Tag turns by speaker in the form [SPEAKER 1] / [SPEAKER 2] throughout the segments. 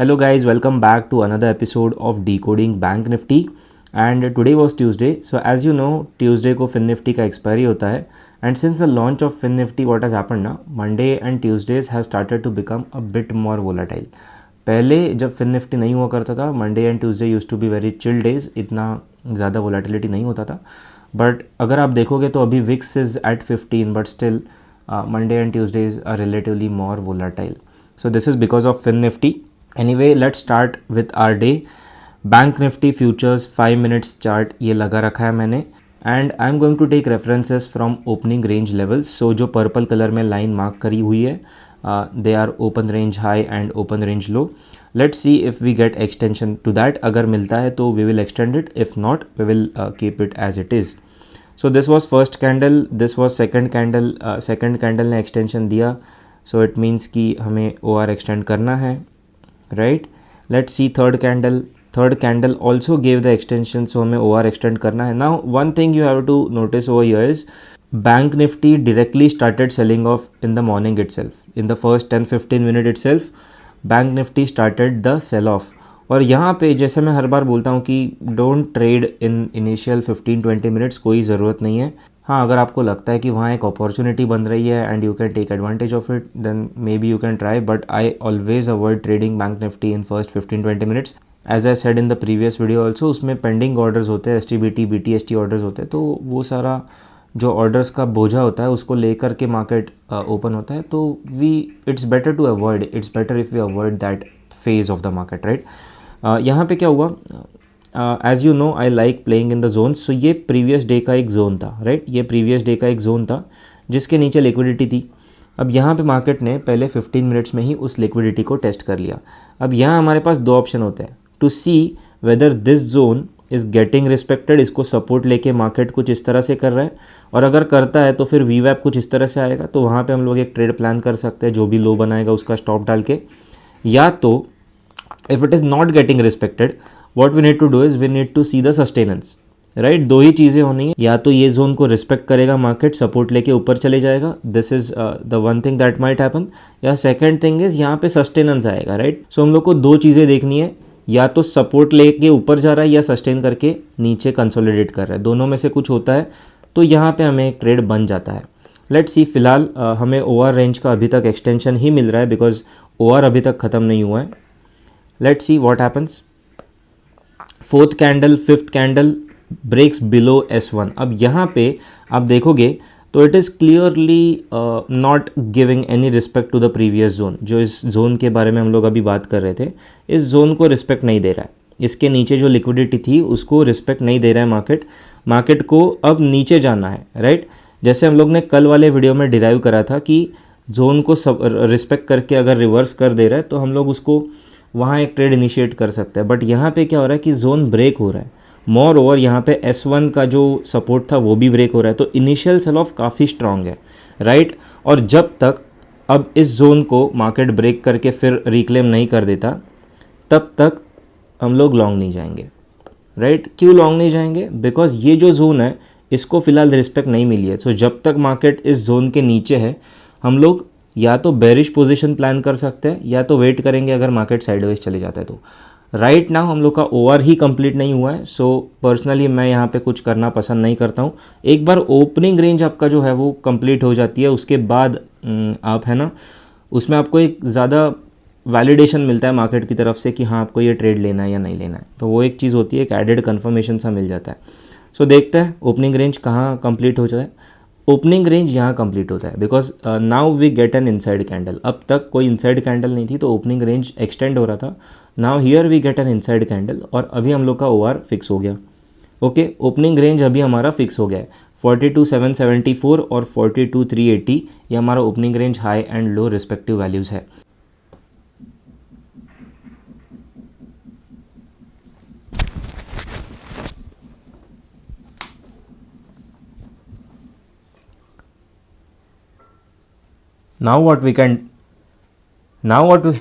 [SPEAKER 1] Hello guys, welcome back to another episode of Decoding Bank Nifty and today was Tuesday. So as you know, Tuesday को Fin Nifty का expiry होता है and since the launch of Fin Nifty what has happened now, Monday and Tuesdays have started to become a bit more volatile. पहले जब Fin Nifty नहीं हुआ करता था, Monday and Tuesday used to be very chill days, इतना ज़्यादा volatility नहीं होता था. बट अगर आप देखोगे तो अभी VIX is at 15 but still Monday and Tuesdays are relatively more volatile. So this is because of Fin Nifty. Anyway, let's start with our day. Bank Nifty futures 5 minutes chart ये लगा रखा है मैंने and I am going to take references from opening range levels. So जो purple colour में line mark करी हुई है they are open range high and open range low. Let's see if we get extension to that. अगर मिलता है तो we will extend it, if not we will keep it as it is. So this was first candle, this was second candle. Second candle ने extension दिया, so it means कि हमें OR extend करना है, right. Let's see third candle also gave the extension, so हमें OR extend करना है. Now one thing you have to notice over here is Bank Nifty directly started selling off in the morning itself. In the first 10-15 minute itself Bank Nifty started the sell off. और यहाँ पे जैसे मैं हर बार बोलता हूँ कि don't trade in initial 15-20 minutes, कोई ज़रूरत नहीं है. हाँ, अगर आपको लगता है कि वहाँ एक अपॉर्चुनिटी बन रही है and you can take advantage of it then may be you can try, but I always avoid trading bank Nifty in first 15-20 minutes. As I said in the previous video also, उसमें pending orders होते हैं, STBT BTST orders होते हैं, तो वो सारा जो orders का बोझा होता है उसको लेकर के मार्केट ओपन होता है. तो it's better to avoid, it's better if we avoid that phase of the market, right. यहाँ पे क्या हुआ, as you know I like playing in the zone. So ये प्रीवियस डे का एक जोन था, राइट. ये प्रीवियस डे का एक जोन था जिसके नीचे लिक्विडिटी थी. अब यहाँ पे मार्केट ने पहले 15 मिनट्स में ही उस लिक्विडिटी को टेस्ट कर लिया. अब यहाँ हमारे पास दो ऑप्शन होते हैं to see whether this zone is getting respected. इसको सपोर्ट लेके मार्केट कुछ इस तरह से कर रहा है, और अगर करता है तो फिर VWAP कुछ इस तरह से आएगा, तो वहाँ पे हम लोग एक ट्रेड प्लान कर सकते हैं, जो भी लो बनाएगा उसका स्टॉप डाल के. या तो if it is not getting respected, what we need to do is we need to see the sustenance, right. दो ही चीज़ें होनी है, या तो ये जोन को रिस्पेक्ट करेगा मार्केट, सपोर्ट लेके ऊपर चले जाएगा, this is the one thing that might happen, या सेकंड थिंग इज़ यहाँ पे सस्टेनेंस आएगा, राइट. सो हम लोग को दो चीज़ें देखनी है, या तो सपोर्ट लेके ऊपर जा रहा है या सस्टेन करके नीचे कंसोलिडेट कर रहा है, दोनों में से कुछ होता है, तो यहाँ पे हमें एक ट्रेड बन जाता है. लेट्स सी. फिलहाल हमें OR रेंज का अभी तक एक्सटेंशन ही मिल रहा है बिकॉज OR अभी तक ख़त्म नहीं हुआ है. Let's see what happens. Fourth candle, fifth candle breaks below S1. अब यहाँ पे आप देखोगे तो it is clearly not giving any respect to the previous zone. जो इस जोन के बारे में हम लोग अभी बात कर रहे थे, इस जोन को रिस्पेक्ट नहीं दे रहा है. इसके नीचे जो लिक्विडिटी थी उसको रिस्पेक्ट नहीं दे रहा है मार्केट को अब नीचे जाना है, राइट. जैसे हम लोग ने कल वाले वीडियो में डिराइव करा था कि जोन को सब रिस्पेक्ट करके अगर रिवर्स कर दे रहा है तो हम लोग उसको वहाँ एक ट्रेड इनिशिएट कर सकते हैं. बट यहाँ पे क्या हो रहा है कि जोन ब्रेक हो रहा है. मोर ओवर यहाँ पे S1 का जो सपोर्ट था वो भी ब्रेक हो रहा है, तो इनिशियल सेल ऑफ काफ़ी स्ट्रांग है, राइट. और जब तक अब इस जोन को मार्केट ब्रेक करके फिर रिक्लेम नहीं कर देता तब तक हम लोग लॉन्ग नहीं जाएंगे, राइट. क्यों लॉन्ग नहीं जाएंगे? बिकॉज ये जो जोन है इसको फ़िलहाल रिस्पेक्ट नहीं मिली है. सो जब तक मार्केट इस जोन के नीचे है हम लोग या तो बेरिश पोजीशन प्लान कर सकते हैं या तो वेट करेंगे अगर मार्केट साइडवेज चले जाता है तो. राइट नाउ हम लोग का OR ही कंप्लीट नहीं हुआ है, सो पर्सनली मैं यहाँ पे कुछ करना पसंद नहीं करता हूँ. एक बार ओपनिंग रेंज आपका जो है वो कंप्लीट हो जाती है उसके बाद आप है ना उसमें आपको एक ज़्यादा वैलिडेशन मिलता है मार्केट की तरफ से कि हाँ आपको ये ट्रेड लेना है या नहीं लेना है, तो वो एक चीज़ होती है, एक एडेड कन्फर्मेशन सा मिल जाता है. सो देखते हैं ओपनिंग रेंज कहाँ कंप्लीट हो जाए. ओपनिंग रेंज यहाँ कंप्लीट होता है because now we get an inside candle. अब तक कोई इनसाइड कैंडल नहीं थी तो ओपनिंग रेंज एक्सटेंड हो रहा था. Now here we get an inside candle और अभी हम लोग का OR फिक्स हो गया. ओके, ओपनिंग रेंज अभी हमारा फिक्स हो गया है. 42,774 और 42,380 ये हमारा opening range high and low respective values है. Now what we can now what we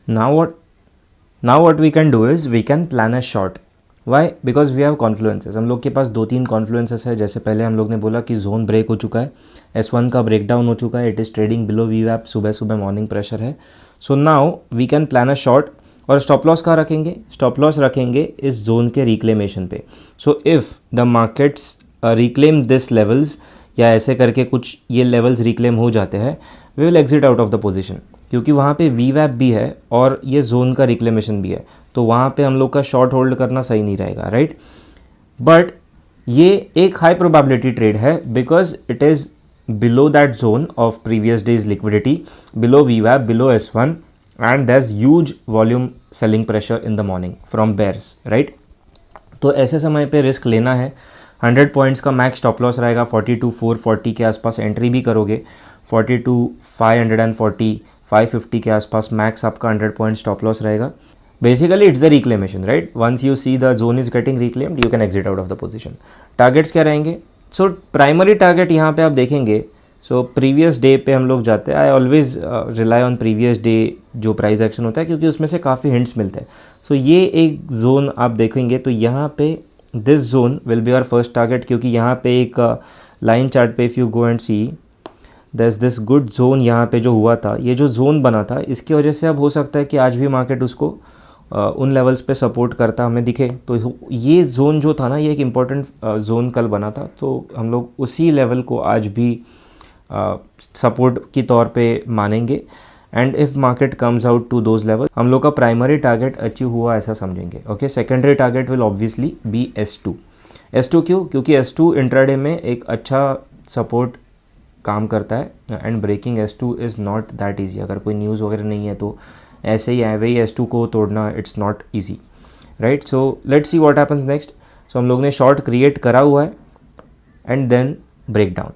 [SPEAKER 1] now what we can do is we can plan a short. Why? Because we have confluences, हम लोग के पास 2-3 कॉन्फ्लुएंसेस है। जैसे पहले हम लोग ने बोला कि जोन ब्रेक हो चुका है, S1 का ब्रेक डाउन हो चुका है, it is trading below VWAP, सुबह सुबह मॉर्निंग प्रेशर है। So now we can plan a short. और स्टॉप लॉस कहाँ रखेंगे? स्टॉप लॉस रखेंगे इस जोन के रिक्लेमेशन पे। सो if the markets reclaim this levels, या ऐसे करके कुछ ये लेवल्स रिक्लेम हो जाते हैं, we will exit out of the position, क्योंकि वहाँ पे VWAP भी है और ये जोन का रिक्लेमेशन भी है, तो वहाँ पे हम लोग का शॉर्ट होल्ड करना सही नहीं रहेगा, राइट? बट ये एक हाई प्रोबेबिलिटी ट्रेड है because it is below that zone of previous days liquidity, below VWAP, below S1, and there is huge volume selling pressure in the morning from bears, right? तो ऐसे समय पे risk लेना है। 100 points का max stop loss रहेगा, 42,440 के आसपास एंट्री भी करोगे, 42,540, 550 के आसपास मैक्स आपका 100 पॉइंट स्टॉप लॉस रहेगा। Basically it's the reclamation, right? Once you see the zone is getting reclaimed, you can exit out of the position. Targets क्या रहेंगे? सो प्राइमरी टारगेट यहाँ पे आप देखेंगे, सो प्रीवियस डे पे हम लोग जाते हैं। I always rely on previous day जो प्राइस एक्शन होता है, क्योंकि उसमें से काफ़ी हिंट्स मिलते हैं। सो ये एक जोन आप देखेंगे तो यहाँ पे this zone will be our first target, क्योंकि यहाँ पे एक लाइन चार्ट पे if you go and see this this good zone यहाँ पे जो हुआ था, ये जो जोन बना था, इसकी वजह से अब हो सकता है कि आज भी मार्केट उसको उन लेवल्स पे सपोर्ट करता हमें दिखे। तो ये जोन जो था ना, ये एक इम्पॉर्टेंट जोन कल बना था, तो हम लोग उसी लेवल को आज भी सपोर्ट की तौर पे मानेंगे। And if market comes out to those level, हम लोग का प्राइमरी टारगेट अचीव हुआ ऐसा समझेंगे। Okay, secondary target will obviously be S2। S2 क्यों? क्योंकि S2 इंट्राडे में एक अच्छा सपोर्ट काम करता है, and breaking S2 is not that easy. अगर कोई न्यूज़ वगैरह नहीं है तो ऐसे ही है, वही S2 को तोड़ना it's not easy, right? So let's see what happens next. So हम लोग ने शॉर्ट क्रिएट करा हुआ है and then break down.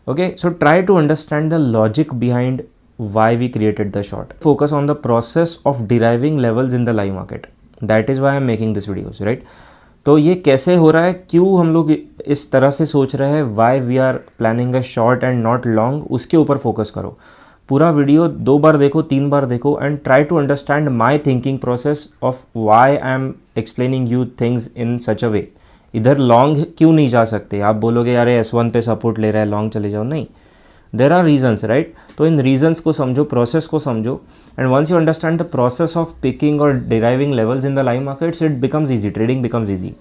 [SPEAKER 1] Okay, so try to understand the logic behind why we created the short. Focus on the process of deriving levels in the live market. That is why I'm making this videos, right? तो ये कैसे हो रहा है, क्यों हम लोग इस तरह से सोच रहे हैं, why we are planning a short and not long, उसके ऊपर फोकस करो। पूरा वीडियो 2 बार देखो, 3 बार देखो, and try to understand my thinking process of why I am explaining you things in such a way. इधर लॉन्ग क्यों नहीं जा सकते? आप बोलोगे यार S1 पे सपोर्ट ले रहा है, लॉन्ग चले जाओ। नहीं, देर आर रीजन्स, राइट? तो इन रीजन्स को समझो, प्रोसेस को समझो, and once you understand the process of picking और deriving levels in the live markets, it becomes easy, trading becomes easy,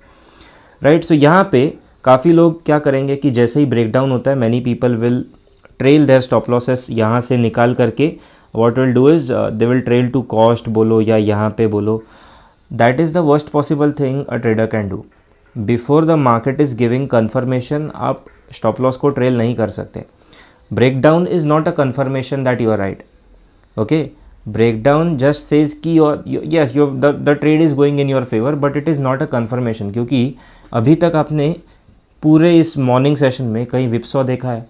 [SPEAKER 1] right? So यहाँ पे काफ़ी लोग क्या करेंगे कि जैसे ही ब्रेक डाउन होता है, many people will trail their stop losses यहाँ से निकाल करके, what will do is they will trail to cost बोलो या यहाँ पे बोलो। That is the worst possible thing a trader can do. Before the market is giving confirmation आप स्टॉप लॉस को ट्रेल नहीं कर सकते। Break down is not a confirmation that you are right. Okay, break down just says कि yes the trade is going in your favour, but it is not a conformation, क्योंकि अभी तक आपने पूरे इस मॉर्निंग सेशन में कहीं विपसॉ देखा है,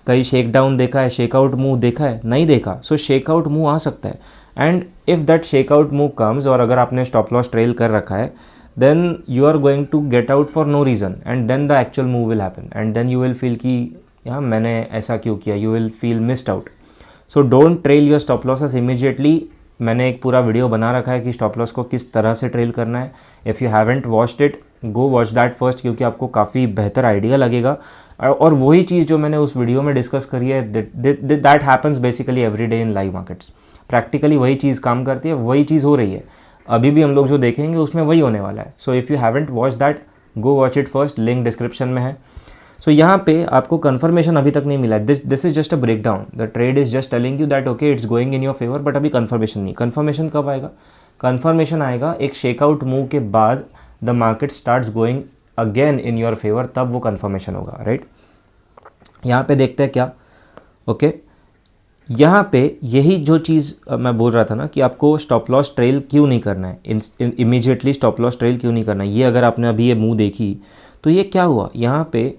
[SPEAKER 1] कहीं शेक डाउन देखा है, शेकआउट मूव देखा है? नहीं देखा। सो शेकआउट मूव आ सकता है, and if that shakeout move comes, और अगर आपने स्टॉप लॉस ट्रेल कर रखा है, then you are going to get out for no reason, and then the actual move will happen, and then you will feel कि यार मैंने ऐसा क्यों किया, you will feel missed out. So don't trail your stop losses immediately. मैंने एक पूरा video बना रखा है कि स्टॉप लॉस को किस तरह से ट्रेल करना है। If you haven't watched it, go watch that first, क्योंकि आपको काफ़ी बेहतर आइडिया लगेगा। और वही चीज़ जो मैंने उस वीडियो में डिस्कस करी है, that happens basically every day in live markets. Practically वही चीज़ काम करती है, वही चीज़ हो रही है अभी भी। हम लोग जो देखेंगे उसमें वही होने वाला है। So if you haven't watch that, go watch it first, link description में है। सो यहाँ पे आपको कंफर्मेशन अभी तक नहीं मिला है। This is just a break down, the trade is just telling you that okay it's going in your favour, but अभी कंफर्मेशन नहीं। कंफर्मेशन कब आएगा? कंफर्मेशन आएगा एक शेकआउट मूव के बाद, the market starts going again in your favour, तब वो कंफर्मेशन होगा, राइट? यहाँ पे देखते हैं क्या। ओके, यहाँ पे यही जो चीज़ मैं बोल रहा था ना कि आपको स्टॉप लॉस ट्रेल क्यों नहीं करना है, इमीडिएटली स्टॉप लॉस ट्रेल क्यों नहीं करना है। ये अगर आपने अभी ये मूव देखी तो ये क्या हुआ, यहाँ पे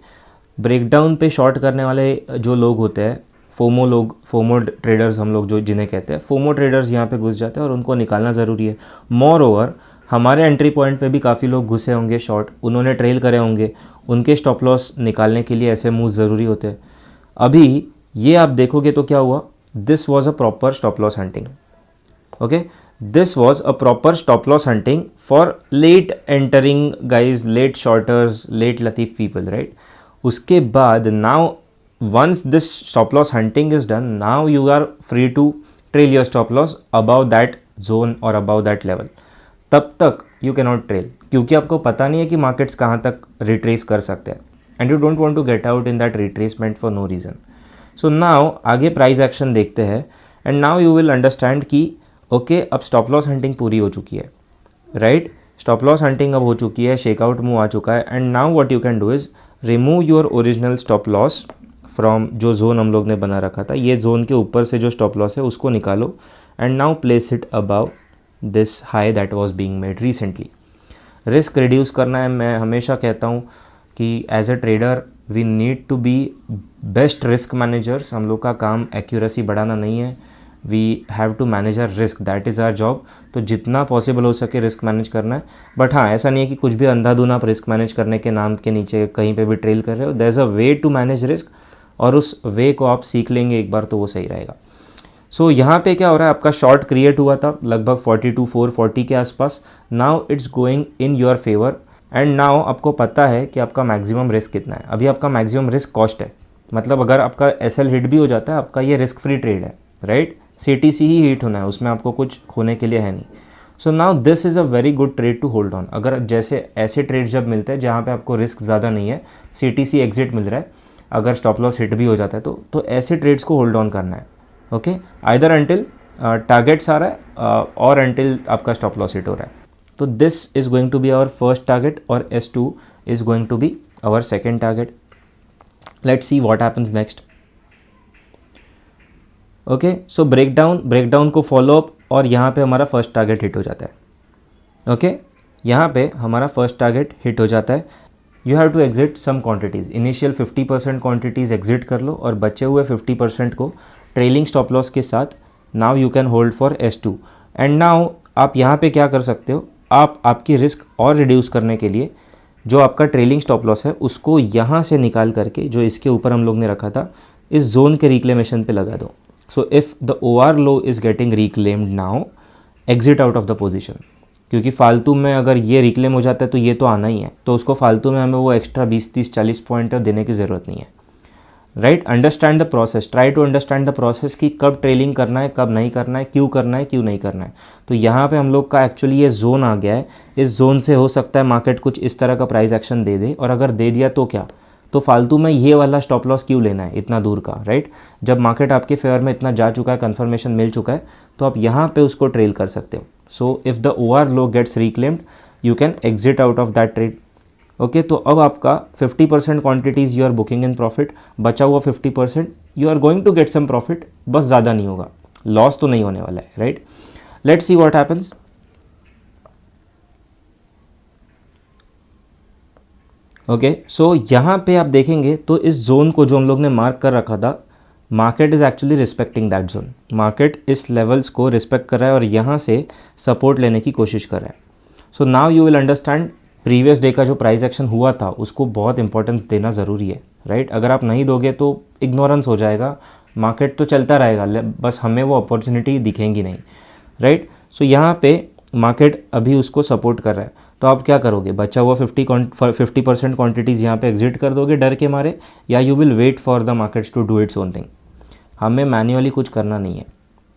[SPEAKER 1] ब्रेकडाउन पे शॉर्ट करने वाले जो लोग होते हैं, फोमो ट्रेडर्स हम लोग जो जिन्हें कहते हैं, फोमो ट्रेडर्स यहाँ पे घुस जाते हैं और उनको निकालना ज़रूरी है। मोर ओवर हमारे एंट्री पॉइंट पे भी काफ़ी लोग घुसे होंगे शॉर्ट, उन्होंने ट्रेल करे होंगे, उनके स्टॉप लॉस निकालने के लिए ऐसे मूव ज़रूरी होते हैं। अभी ये आप देखोगे तो क्या हुआ, this was a proper stop loss hunting. Okay, this was a proper stop loss hunting for late entering guys, late shorters, late लतीफ पीपल, राइट. उसके बाद now once this stop loss hunting is done, now you are free to trail your stop loss above that zone or above that level. तब तक you cannot trail, क्योंकि आपको पता नहीं है कि मार्केट्स कहाँ तक रिट्रेस कर सकते हैं, and you don't want to get out in that retracement for no reason. So now आगे प्राइस एक्शन देखते हैं, and now you will understand कि ओके अब स्टॉप लॉस हंटिंग पूरी हो चुकी है, राइट. स्टॉप लॉस हंटिंग अब हो चुकी है, शेकआउट मूव आ चुका है, and now what you can do is remove your original stop loss from जो जोन हम लोग ने बना रखा था. ये जोन के ऊपर से जो स्टॉप लॉस है उसको निकालो, and now place it above this high that was being made recently. Risk reduce करना है. मैं हमेशा कहता हूँ कि as a trader we need to be best risk managers. हम लोग का काम एक्यूरेसी बढ़ाना नहीं है, we have to manage our risk, that is our job. तो जितना पॉसिबल हो सके रिस्क मैनेज करना है. बट हाँ, ऐसा नहीं है कि कुछ भी अंधाधुन आप रिस्क मैनेज करने के नाम के नीचे कहीं पे भी ट्रेल कर रहे हो. There is a way to manage risk, और उस वे को आप सीख लेंगे एक बार तो वो सही रहेगा. सो यहाँ पे क्या हो रहा है, आपका शॉर्ट क्रिएट हुआ था लगभग 42,440 के आसपास. Now it's going in your favour, and now आपको पता है कि आपका मैक्सिमम रिस्क कितना है. अभी आपका मैक्सिमम रिस्क कॉस्ट है, मतलब अगर आपका एसएल हिट भी हो जाता है, आपका ये रिस्क फ्री ट्रेड है, राइट. सीटीसी ही हिट होना है, उसमें आपको कुछ खोने के लिए है नहीं. So now this is a very good trade to hold on. अगर जैसे ऐसे ट्रेड जब मिलते हैं जहाँ पे आपको रिस्क ज़्यादा नहीं है, सीटीसी एग्जिट मिल रहा है, अगर स्टॉप लॉस हिट भी हो जाता है तो ऐसे ट्रेड्स को होल्ड ऑन करना है. ओके, आइदर अंटिल टारगेट्स आ रहा है और अंटिल आपका स्टॉप लॉस हिट हो रहा है. तो this is going to be our first target, और S2 is going to be our second target. Let's see what happens next. Okay, so breakdown को फॉलो अप, और यहाँ पे हमारा फर्स्ट टारगेट हिट हो जाता है. ओके, यहाँ पे हमारा फर्स्ट टारगेट हिट हो जाता है. You have to exit some quantities. Initial 50% quantities exit कर लो, और बचे हुए 50% को ट्रेलिंग स्टॉप लॉस के साथ now you can hold for S2. And now आप यहाँ पे क्या कर सकते हो, आप आपकी रिस्क और रिड्यूस करने के लिए जो आपका ट्रेलिंग स्टॉप लॉस है उसको यहाँ से निकाल करके, जो इसके ऊपर हम लोग ने रखा था, इस जोन के रिक्लेमेशन पे लगा दो. सो if the OR low is getting reclaimed now, exit out of the position. क्योंकि फालतू में अगर ये रिक्लेम हो जाता है तो ये तो आना ही है, तो उसको फालतू में हमें वो एक्स्ट्रा 20, 30, 40 पॉइंट देने की ज़रूरत नहीं है, right. Understand the process, try to understand the process कि कब ट्रेलिंग करना है, कब नहीं करना है, क्यों करना है, क्यों नहीं करना है. तो यहाँ पे हम लोग का एक्चुअली ये जोन आ गया है. इस जोन से हो सकता है मार्केट कुछ इस तरह का प्राइस एक्शन दे दे, और अगर दे दिया तो क्या, तो फालतू में ये वाला स्टॉप लॉस क्यों लेना है इतना दूर का, राइट. जब मार्केट आपके फेवर में इतना जा चुका है, कन्फर्मेशन मिल चुका है, तो आप यहाँ पे उसको ट्रेल कर सकते हो. So if the OR low gets reclaimed, you can exit out of that trade. Okay, तो अब आपका 50% quantities you are booking in profit, बचा हुआ 50% you are going to get some profit, बस ज़्यादा नहीं होगा, लॉस तो नहीं होने वाला है, right. Let's see what happens. Okay, so यहाँ पे आप देखेंगे तो इस जोन को जो हम लोग ने मार्क कर रखा था, market is actually respecting that zone. Market इस लेवल्स को रिस्पेक्ट कर रहा है और यहाँ से सपोर्ट लेने की कोशिश कर रहा है. So now you will understand previous day का जो प्राइस एक्शन हुआ था उसको बहुत इंपॉर्टेंस देना ज़रूरी है, राइट. अगर आप नहीं दोगे तो इग्नोरेंस हो जाएगा, मार्केट तो चलता रहेगा, बस हमें वो अपॉर्चुनिटी दिखेंगी नहीं, राइट. सो यहाँ पे मार्केट अभी उसको सपोर्ट कर रहा है, तो आप क्या करोगे, बचा हुआ 50% क्वांटिटीज़ यहाँ पे एग्जिट कर दोगे डर के मारे, या you will wait for the markets to do its own thing. हमें मैन्युअली कुछ करना नहीं है,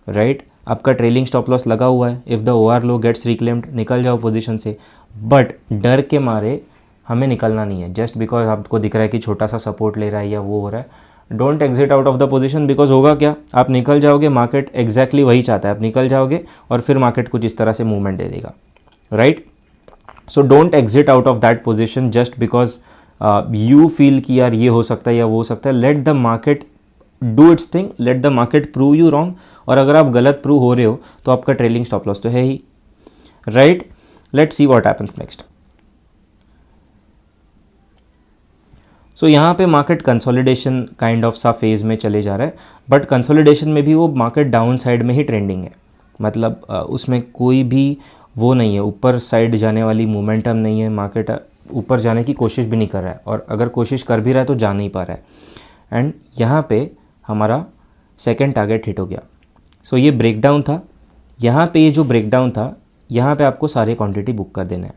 [SPEAKER 1] राइट. आपका ट्रेलिंग स्टॉप लॉस लगा हुआ है, if the OR low gets reclaimed, निकल जाओ पोजीशन से, बट डर के मारे हमें निकलना नहीं है. जस्ट बिकॉज आपको दिख रहा है कि छोटा सा सपोर्ट ले रहा है या वो हो रहा है, don't exit out of the position. Because होगा क्या, आप निकल जाओगे, मार्केट एग्जैक्टली वही चाहता है, आप निकल जाओगे और फिर मार्केट कुछ इस तरह से मूवमेंट दे देगा, right. So don't exit out of that position just because you feel कि यार ये हो सकता है या वो हो सकता है. Let the market do it's thing, let the market prove you wrong. और अगर आप गलत प्रूव हो रहे हो तो आपका ट्रेलिंग स्टॉप लॉस तो है ही, right. Let's see what happens next. So यहाँ पे मार्केट कंसोलिडेशन काइंड ऑफ सा फेज़ में चले जा रहा है, बट कंसोलिडेशन में भी वो मार्केट डाउन साइड में ही ट्रेंडिंग है. मतलब उसमें कोई भी वो नहीं है, ऊपर साइड जाने वाली मोमेंटम नहीं है. मार्केट ऊपर जाने की कोशिश भी नहीं कर रहा है, और अगर कोशिश कर भी रहा है तो जा नहीं पा रहा है. एंड यहाँ पे हमारा सेकेंड टारगेट हिट हो गया. सो ये ब्रेकडाउन था, यहाँ पे ये जो ब्रेकडाउन था, यहाँ पे आपको सारे क्वांटिटी बुक कर देना है।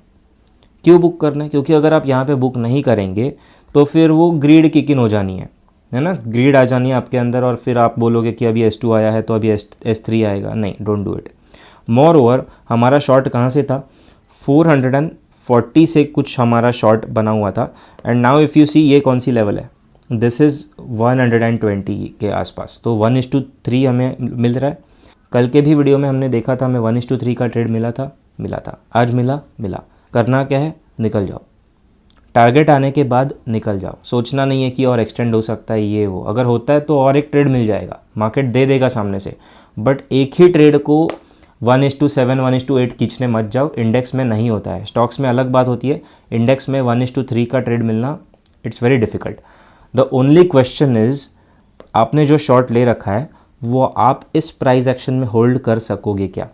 [SPEAKER 1] क्यों बुक करना है? क्योंकि अगर आप यहाँ पे बुक नहीं करेंगे तो फिर वो ग्रीड किक इन हो जानी है ना, ग्रीड आ जानी है आपके अंदर, और फिर आप बोलोगे कि अभी S2 आया है तो अभी S3 आएगा। नहीं, don't do it. More over हमारा शॉर्ट कहाँ से था? 440 से कुछ हमारा शॉर्ट बना हुआ था, and now if you see ये कौन सी लेवल है? दिस इज़ 120 के आसपास। तो 1:3 हमें मिल रहा है। कल के भी वीडियो में हमने देखा था हमें 1:3 का ट्रेड मिला था। आज मिला। करना क्या है? निकल जाओ, टारगेट आने के बाद निकल जाओ। सोचना नहीं है कि और एक्सटेंड हो सकता है ये वो, अगर होता है तो और एक ट्रेड मिल जाएगा, मार्केट दे देगा सामने से, बट एक ही ट्रेड को 1:7 1:8 खींचने मत जाओ। इंडेक्स में नहीं होता है, स्टॉक्स में अलग बात होती है, इंडेक्स में 1:3 का ट्रेड मिलना it's very difficult. The only question is आपने जो शॉर्ट ले रखा है वो आप इस प्राइस एक्शन में होल्ड कर सकोगे क्या?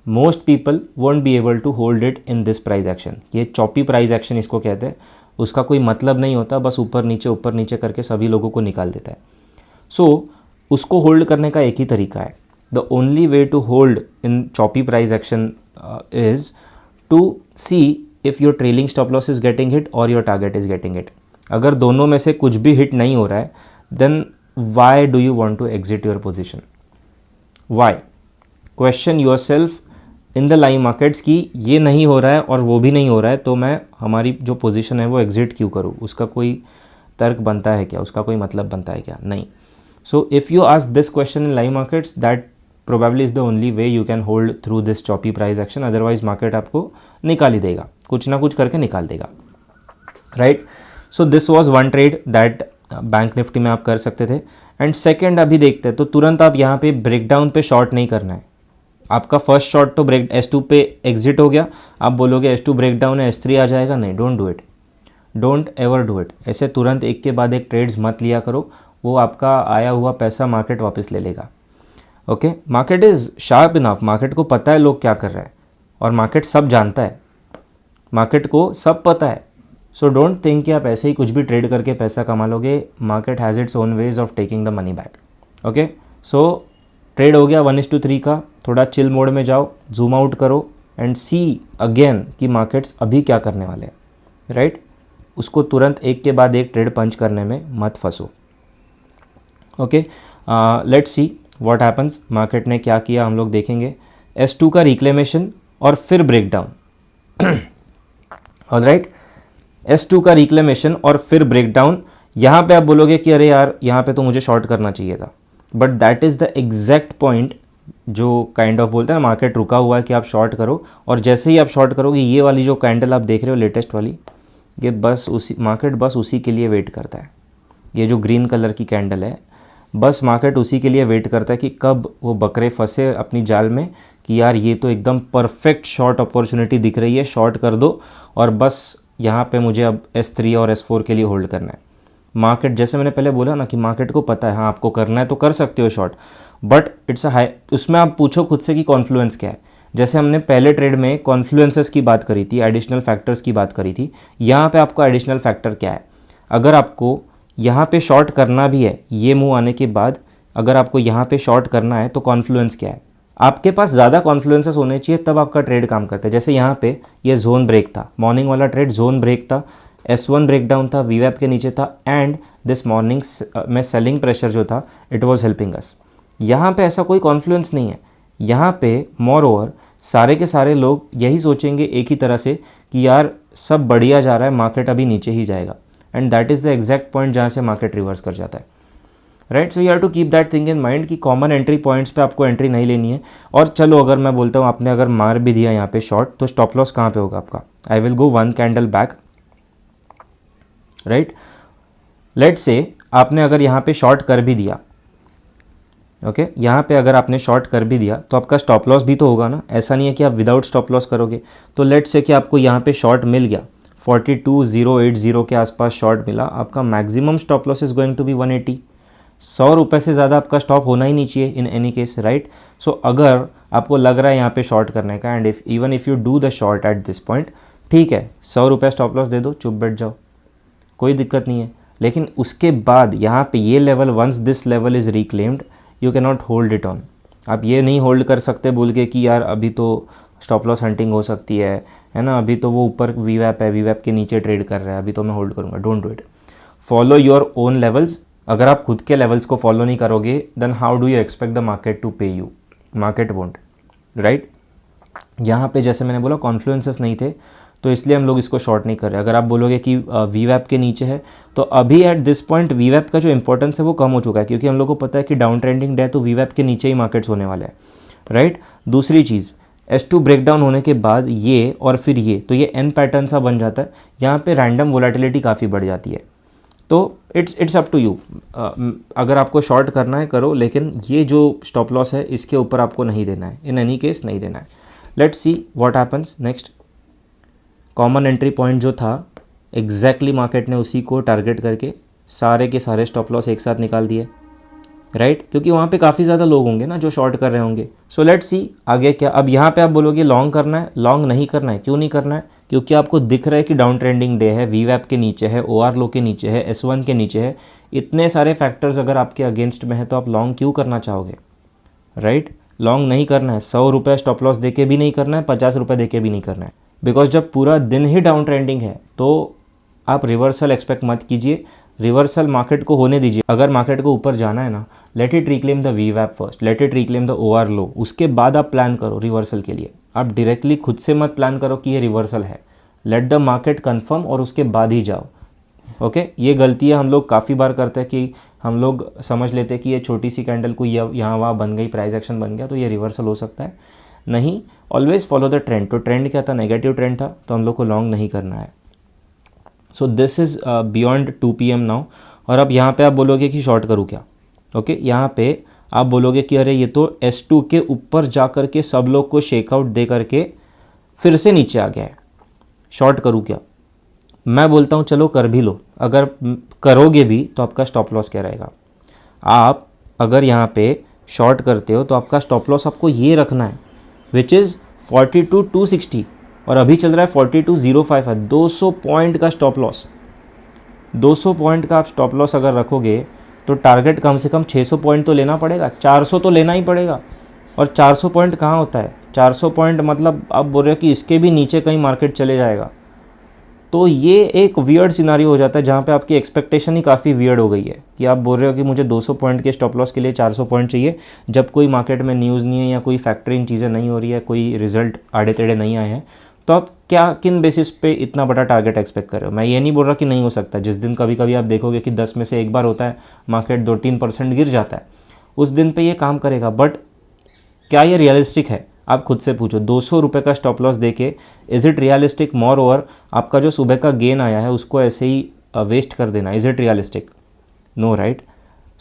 [SPEAKER 1] Most people won't be able to hold it in this price action. ये चॉपी प्राइस एक्शन इसको कहते हैं, उसका कोई मतलब नहीं होता, बस ऊपर नीचे करके सभी लोगों को निकाल देता है। सो उसको होल्ड करने का एक ही तरीका है। The only way to hold in choppy price action is to see if your trailing stop loss is getting hit और your target is getting hit. अगर दोनों में से कुछ भी हिट नहीं हो रहा है, then why do you want to exit your position? Why? Question yourself in the live markets की ये नहीं हो रहा है और वो भी नहीं हो रहा है, तो मैं हमारी जो पोजीशन है वो एग्जिट क्यों करूँ? उसका कोई तर्क बनता है क्या? उसका कोई मतलब बनता है क्या? नहीं। So if you ask this question in live markets, that probably is the only way you can hold through this choppy price action. Otherwise market आपको निकाल ही देगा, कुछ ना कुछ करके निकाल देगा, right? So this was one trade that bank Nifty में आप कर सकते थे। एंड सेकेंड अभी देखते हैं, तो तुरंत आप यहाँ पे ब्रेकडाउन पे शॉर्ट नहीं करना है। आपका फर्स्ट शॉट तो ब्रेक S2 पे एग्जिट हो गया, आप बोलोगे S2 ब्रेकडाउन है, S3 आ जाएगा। नहीं, don't do it, don't ever do it. ऐसे तुरंत एक के बाद एक ट्रेड्स मत लिया करो, वो आपका आया हुआ पैसा मार्केट वापस ले लेगा। Okay, market is sharp enough, market को पता है लोग क्या कर रहे हैं, और मार्केट सब जानता है, मार्केट को सब पता है। सो डोंट थिंक कि आप ऐसे ही कुछ भी ट्रेड करके पैसा कमा लोगे। Market has its own ways of taking the money back. Okay, so trade हो गया 1:3 का, थोड़ा चिल मोड में जाओ, जूम आउट करो एंड सी अगेन कि मार्केट्स अभी क्या करने वाले हैं, राइट? उसको तुरंत एक के बाद एक ट्रेड पंच करने में मत फंसो। Okay, let's see what happens. Market ने क्या किया हम लोग देखेंगे। S2 का रिक्लेमेशन और फिर ब्रेकडाउन। ऑलराइट, S2 का रिक्लेमेशन और फिर ब्रेकडाउन। यहाँ पे आप बोलोगे कि अरे यार यहाँ पे तो मुझे शॉर्ट करना चाहिए था, but that is the exact point जो काइंड ऑफ बोलते हैं ना, मार्केट रुका हुआ है कि आप शॉर्ट करो, और जैसे ही आप शॉर्ट करोगे ये वाली जो कैंडल आप देख रहे हो लेटेस्ट वाली, ये बस उसी मार्केट बस उसी के लिए वेट करता है। ये जो ग्रीन कलर की कैंडल है, बस मार्केट उसी के लिए वेट करता है कि कब वो बकरे फंसे अपनी जाल में कि यार ये तो एकदम परफेक्ट शॉर्ट अपॉर्चुनिटी दिख रही है, शॉर्ट कर दो, और बस यहाँ पे मुझे अब S3 और S4 के लिए होल्ड करना है। मार्केट, जैसे मैंने पहले बोला ना कि मार्केट को पता है, हाँ आपको करना है तो कर सकते हो short, but it's a high. उसमें आप पूछो खुद से कि कॉन्फ्लुएंस क्या है। जैसे हमने पहले ट्रेड में कॉन्फ्लुएंसेस की बात करी थी, एडिशनल फैक्टर्स की बात करी थी, यहाँ पे आपको एडिशनल फैक्टर क्या है? अगर आपको यहाँ पे शॉर्ट करना भी है, ये मूव आने के बाद अगर आपको यहाँ पे शॉर्ट करना है तो कॉन्फ्लुएंस क्या है? आपके पास ज़्यादा कॉन्फ्लुएंसेस होने चाहिए, तब आपका ट्रेड काम करता है। जैसे यहाँ पे ये जोन ब्रेक था, मॉर्निंग वाला ट्रेड जोन ब्रेक था, S1 ब्रेकडाउन था, VWAP के नीचे था, एंड दिस मॉर्निंग में सेलिंग प्रेशर जो था इट वाज हेल्पिंग अस। यहाँ पे ऐसा कोई कॉन्फ्लुएंस नहीं है। यहाँ पे मोर ओवर सारे के सारे लोग यही सोचेंगे एक ही तरह से कि यार सब बढ़िया जा रहा है, मार्केट अभी नीचे ही जाएगा, and that is the exact point जहाँ से मार्केट रिवर्स कर जाता है, राइट? So you have to keep that thing in mind कि कॉमन एंट्री पॉइंट्स पे आपको एंट्री नहीं लेनी है। और चलो अगर मैं बोलता हूँ आपने अगर मार भी दिया यहाँ पे शॉर्ट, तो स्टॉप लॉस कहाँ पे होगा आपका? I will go 1 candle back, right? Let's say आपने अगर यहाँ पे शॉर्ट कर भी दिया, ओके, यहाँ पे अगर आपने शॉर्ट कर भी दिया तो आपका स्टॉप लॉस भी तो होगा ना। ऐसा नहीं है कि आप विदाउट स्टॉप लॉस करोगे। तो लेट्स से कि आपको यहाँ पे शॉर्ट मिल गया, 42080 के आसपास शॉर्ट मिला, आपका maximum stop loss is going to be 180। 100 रुपये से ज़्यादा आपका स्टॉप होना ही नहीं चाहिए इन एनी केस, राइट? सो अगर आपको लग रहा है यहाँ पे शॉर्ट करने का, and even if you do the short at this point, ठीक है, 100 रुपये स्टॉप लॉस दे दो, चुप बैठ जाओ, कोई दिक्कत नहीं है। लेकिन उसके बाद यहाँ पे ये level, once this level is reclaimed, you can not hold it on. आप ये नहीं होल्ड कर सकते बोल के कि यार अभी तो स्टॉप लॉस हंटिंग हो सकती है ना, अभी तो वो ऊपर वीवैप है, वीवैप के नीचे ट्रेड कर रहा है, अभी तो मैं होल्ड करूँगा। Don't do it. Follow your own levels. अगर आप खुद के लेवल्स को फॉलो नहीं करोगे then how do you expect the market to pay you? Market won't, right. यहाँ पे जैसे मैंने बोला कॉन्फ्लुएंसेस नहीं थे तो इसलिए हम लोग इसको शॉर्ट नहीं कर रहे। अगर आप बोलोगे कि वीवैप के नीचे है तो अभी एट दिस पॉइंट वीवैप का जो इंपॉर्टेंस है वो कम हो चुका है, क्योंकि हम लोग को पता है कि डाउन ट्रेंडिंग डे तो वीवैप के नीचे ही मार्केट्स होने वाले हैं, राइट। दूसरी चीज़, S2 ब्रेकडाउन होने के बाद ये और फिर ये, तो ये एन पैटर्न सा बन जाता है। यहाँ पे रैंडम वोलेटिलिटी काफ़ी बढ़ जाती है। तो इट्स अप टू यू। अगर आपको शॉर्ट करना है करो, लेकिन ये जो स्टॉप लॉस है इसके ऊपर आपको नहीं देना है, इन एनी केस नहीं देना है। Let's see what happens next. Common entry point जो था एग्जैक्टली मार्केट ने उसी को टारगेट करके सारे के सारे स्टॉप लॉस एक साथ निकाल दिए, राइट, क्योंकि वहाँ पे काफ़ी ज़्यादा लोग होंगे ना जो शॉर्ट कर रहे होंगे। सो लेट्स सी आगे क्या। अब यहाँ पे आप बोलोगे लॉन्ग करना है, लॉन्ग नहीं करना है। क्यों नहीं करना है? क्योंकि आपको दिख रहा है कि डाउन ट्रेंडिंग डे है, वीवैप के नीचे है, OR लो के नीचे है, S1 के नीचे है। इतने सारे फैक्टर्स अगर आपके अगेंस्ट में है तो आप लॉन्ग क्यों करना चाहोगे, राइट। लॉन्ग नहीं करना है। 100 रुपये स्टॉप लॉस दे के भी नहीं करना है, 50 रुपये दे के भी नहीं करना है, बिकॉज जब पूरा दिन ही डाउन ट्रेंडिंग है तो आप रिवर्सल एक्सपेक्ट मत कीजिए। रिवर्सल मार्केट को होने दीजिए। अगर मार्केट को ऊपर जाना है ना, लेट इट रिक्लेम द वीवैप first, let it reclaim the OR low, उसके बाद आप प्लान करो रिवर्सल के लिए। आप डायरेक्टली खुद से मत प्लान करो कि ये रिवर्सल है। लेट द मार्केट कन्फर्म और उसके बाद ही जाओ, ओके। ये गलतियाँ हम लोग काफ़ी बार करते हैं कि हम लोग समझ लेते हैं कि ये छोटी सी कैंडल को यहाँ वहाँ बन गई, प्राइस एक्शन बन गया तो ये रिवर्सल हो सकता है। नहीं, ऑलवेज फॉलो द ट्रेंड। तो ट्रेंड क्या था? नेगेटिव ट्रेंड था, तो हम लोग को लॉन्ग नहीं करना है। So this is beyond 2 PM now. और अब यहाँ पे आप बोलोगे कि शॉर्ट करूँ क्या, ओके। यहाँ पे आप बोलोगे कि अरे ये तो S2 के ऊपर जा कर के सब लोग को शेकआउट दे करके फिर से नीचे आ गया है, शॉर्ट करूँ क्या? मैं बोलता हूँ चलो कर भी लो। अगर करोगे भी तो आपका स्टॉप लॉस क्या रहेगा? आप अगर यहाँ पे शॉर्ट करते हो तो आपका स्टॉप लॉस आपको ये रखना है विच इज़ 42,260 और अभी चल रहा है 42,005 है। 200 पॉइंट का स्टॉप लॉस, 200 पॉइंट का आप स्टॉप लॉस अगर रखोगे तो टारगेट कम से कम 600 पॉइंट तो लेना पड़ेगा, 400 तो लेना ही पड़ेगा। और 400 पॉइंट कहाँ होता है? 400 पॉइंट मतलब आप बोल रहे हो कि इसके भी नीचे कहीं मार्केट चले जाएगा, तो ये एक वियर्ड सिनारियो हो जाता है जहाँ पे आपकी एक्सपेक्टेशन ही काफ़ी वियर्ड हो गई है कि आप बोल रहे हो कि मुझे 200 पॉइंट के स्टॉप लॉस के लिए 400 पॉइंट चाहिए, जब कोई मार्केट में न्यूज़ नहीं है या कोई फैक्टरिंग चीज़ें नहीं हो रही है, कोई रिजल्ट आड़े टेढ़े नहीं आए हैं, तो आप क्या किन बेसिस पे इतना बड़ा टारगेट एक्सपेक्ट कर रहे हो? मैं ये नहीं बोल रहा कि नहीं हो सकता। जिस दिन कभी कभी आप देखोगे कि 10 में से एक बार होता है मार्केट 2-3% गिर जाता है, उस दिन पे ये काम करेगा। बट क्या ये रियलिस्टिक है? आप खुद से पूछो। 200 रुपये का स्टॉप लॉस देके is it realistic? More over आपका जो सुबह का गेन आया है उसको ऐसे ही वेस्ट कर देना, is it realistic? No, right.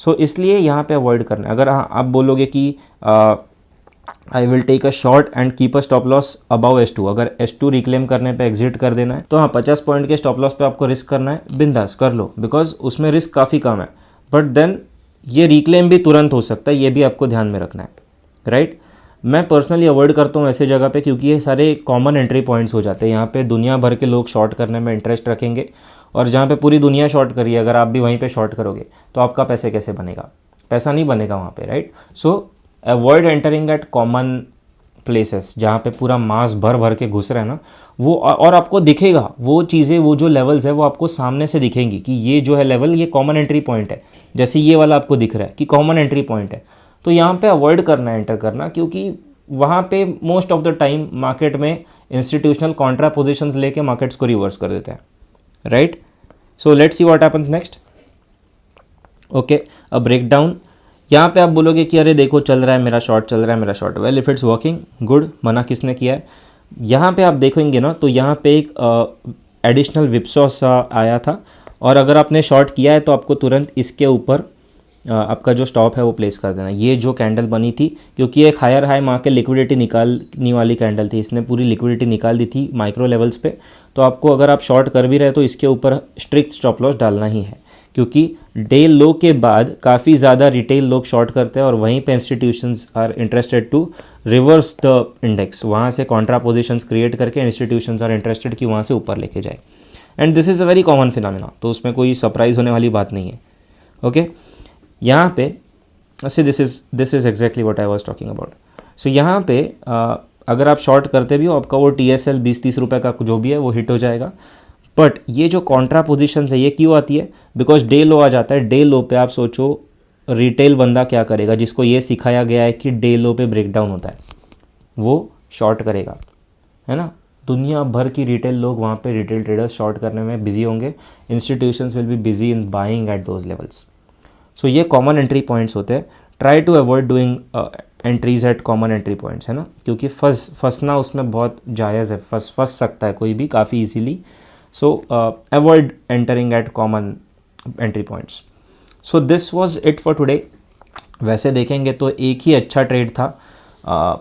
[SPEAKER 1] So इसलिए यहाँ पे अवॉइड करना है। अगर आप बोलोगे कि I will take a short and keep a stop loss above S2, अगर S2 रिक्लेम करने पे एग्जिट कर देना है तो हाँ 50 पॉइंट के स्टॉप लॉस पे आपको रिस्क करना है, बिंदास कर लो, बिकॉज उसमें रिस्क काफ़ी कम है। बट देन ये रिक्लेम भी तुरंत हो सकता है, ये भी आपको ध्यान में रखना है, राइट। मैं पर्सनली अवॉइड करता हूँ ऐसे जगह पे क्योंकि ये सारे कॉमन एंट्री पॉइंट्स हो जाते हैं। यहाँ पे दुनिया भर के लोग शॉर्ट करने में इंटरेस्ट रखेंगे और जहाँ पे पूरी दुनिया शॉर्ट करिए अगर आप भी वहीं पे शॉर्ट करोगे तो आपका पैसे कैसे बनेगा? पैसा नहीं बनेगा वहाँ पे, right. So avoid entering at common places जहाँ पे पूरा मास भर भर के घुस रहे हैं ना वो, और आपको दिखेगा वो चीज़ें, वो जो लेवल्स है वो आपको सामने से दिखेंगी कि ये जो है लेवल ये कॉमन एंट्री पॉइंट है। जैसे ये वाला आपको दिख रहा है कि कॉमन एंट्री पॉइंट है, तो यहाँ पे अवॉइड करना है एंटर करना, क्योंकि वहाँ पे most of the time market में इंस्टीट्यूशनल कॉन्ट्रा पोजिशंस लेके मार्केट्स को रिवर्स कर देते हैं, right. So let's see what happens next. Okay, a breakdown. यहाँ पे आप बोलोगे कि अरे देखो चल रहा है मेरा शॉर्ट, चल रहा है मेरा short. Well if it's working good, मना किसने किया है? यहाँ पे आप देखेंगे ना तो यहाँ पे एक एडिशनल विप्सॉस आया था और अगर आपने शॉर्ट किया है तो आपको तुरंत इसके ऊपर आपका जो स्टॉप है वो प्लेस कर देना। ये जो कैंडल बनी थी क्योंकि एक हायर हाई मार के लिक्विडिटी निकालने वाली कैंडल थी, इसने पूरी लिक्विडिटी निकाल दी थी माइक्रो लेवल्स पे, तो आपको अगर आप शॉर्ट कर भी रहे तो इसके ऊपर स्ट्रिक्ट स्टॉप लॉस डालना ही है, क्योंकि डे लो के बाद काफ़ी ज़्यादा रिटेल लोग शॉर्ट करते हैं और वहीं पे institutions are interested to reverse the index. वहाँ से कॉन्ट्रा पोजिशंस क्रिएट करके इंस्टीट्यूशंस आर इंटरेस्टेड कि वहाँ से ऊपर लेके जाए, and this is a very common phenomena, तो उसमें कोई सरप्राइज़ होने वाली बात नहीं है, ओके। यहाँ पे see this is exactly what I was talking about. So यहाँ पे अगर आप शॉर्ट करते भी हो आपका वो TSL 20-30 रुपये का जो भी है वो हिट हो जाएगा. बट ये जो कॉन्ट्रा पोजिशन है ये क्यों आती है? बिकॉज डे लो आ जाता है. डे लो पे आप सोचो रिटेल बंदा क्या करेगा जिसको ये सिखाया गया है कि डे लो पे ब्रेकडाउन होता है, वो शॉर्ट करेगा, है ना. दुनिया भर की रिटेल लोग वहाँ पे रिटेल ट्रेडर्स शॉर्ट करने में बिजी होंगे. Institutions will be busy in buying at those levels. So ये कॉमन एंट्री पॉइंट्स होते हैं. Try to avoid doing entries at common entry points, है ना, क्योंकि फंसना उसमें बहुत जायज़ है. फंस सकता है कोई भी काफ़ी easily. So avoid entering at common entry points. So this was it for today. वैसे देखेंगे तो एक ही अच्छा ट्रेड था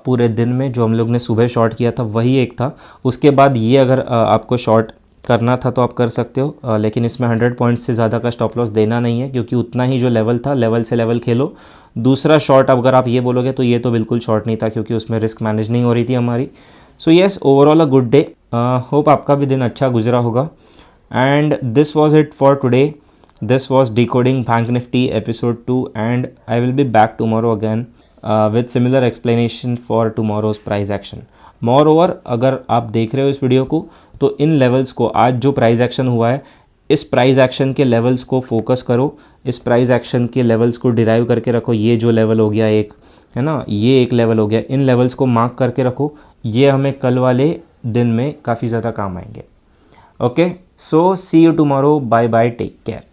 [SPEAKER 1] पूरे दिन में जो हम लोग ने सुबह शॉर्ट किया था, वही एक था. उसके बाद ये अगर आपको शॉर्ट करना था तो आप कर सकते हो, लेकिन इसमें 100 पॉइंट्स से ज़्यादा का स्टॉप लॉस देना नहीं है क्योंकि उतना ही जो लेवल था लेवल से लेवल खेलो. दूसरा शॉर्ट अगर आप ये बोलोगे तो ये तो बिल्कुल शॉर्ट नहीं था क्योंकि उसमें रिस्क मैनेज नहीं हो रही थी हमारी. So yes, overall a good day. Hope आपका भी दिन अच्छा गुजरा होगा. And this was it for today. This was Decoding Bank Nifty episode 2 and I will be back tomorrow again with similar explanation for tomorrow's price action. Moreover, अगर आप देख रहे हो इस वीडियो को तो इन लेवल्स को, आज जो प्राइस एक्शन हुआ है इस प्राइस एक्शन के लेवल्स को फोकस करो. इस प्राइस एक्शन के लेवल्स को डिराइव करके रखो. ये जो लेवल हो गया एक, है ना, ये एक लेवल हो गया. इन लेवल्स को मार्क करके रखो. ये हमें कल वाले दिन में काफ़ी ज़्यादा काम आएंगे. Okay, so see you tomorrow. Bye bye, take care.